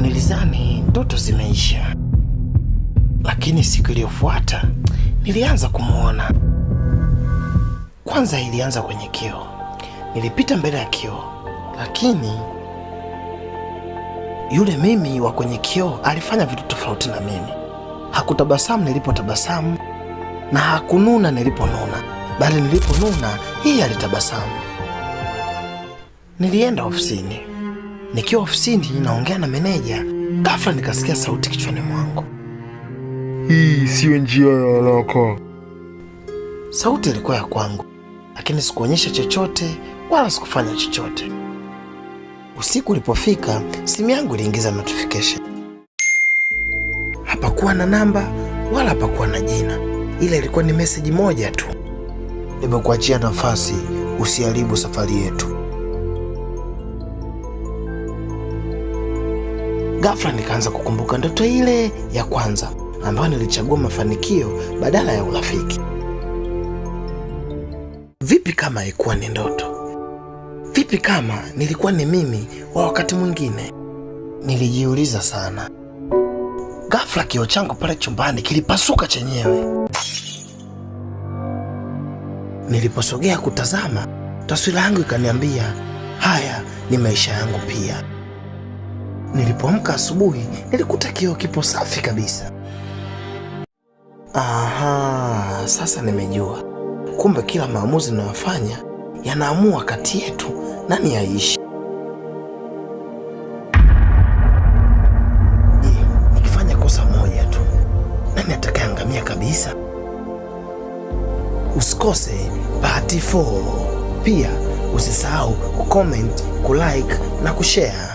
Nilizani ndoto zimeisha, lakini siku iliyofuata nilianza kumuona. Kwanza ilianza kwenye kioo. Nilipita mbele ya kioo, lakini yule mimi wa kwenye kioo alifanya vitu tofauti na mimi. Hakutabasamu nilipotabasamu na hakununa niliponuna, bali niliponuna yeye alitabasamu. Nilienda ofisini. Nikiwa ofisini naongea na meneja, ghafla nikasikia sauti kichwani mwangu. Hii siyo njia ya haraka. Sauti ilikuwa ya kwangu, lakini sikuonyesha chochote wala sikufanya chochote. Usiku ulipofika, simu yangu iliingiza notification. Hapakuwa na namba wala hapakuwa na jina, ila ilikuwa ni message moja tu: nimekuachia nafasi, usiharibu safari yetu. Ghafla nikaanza kukumbuka ndoto ile ya kwanza ambayo nilichagua mafanikio badala ya urafiki. Vipi kama haikuwa ni ndoto? Vipi kama nilikuwa ni mimi wa wakati mwingine? Nilijiuliza sana. Ghafla kioo changu pale chumbani kilipasuka chenyewe. Niliposogea kutazama, taswira yangu ikaniambia haya ni maisha yangu pia. Nilipoamka asubuhi, nilikuta kioo kipo safi kabisa. Aha, sasa nimejua. Kumbe kila maamuzi ninayofanya yanaamua kati yetu nani aishi. Nikifanya kosa moja tu, nani atakayeangamia kabisa? Usikose Part 4. Pia usisahau kucomment, kulike na kushare.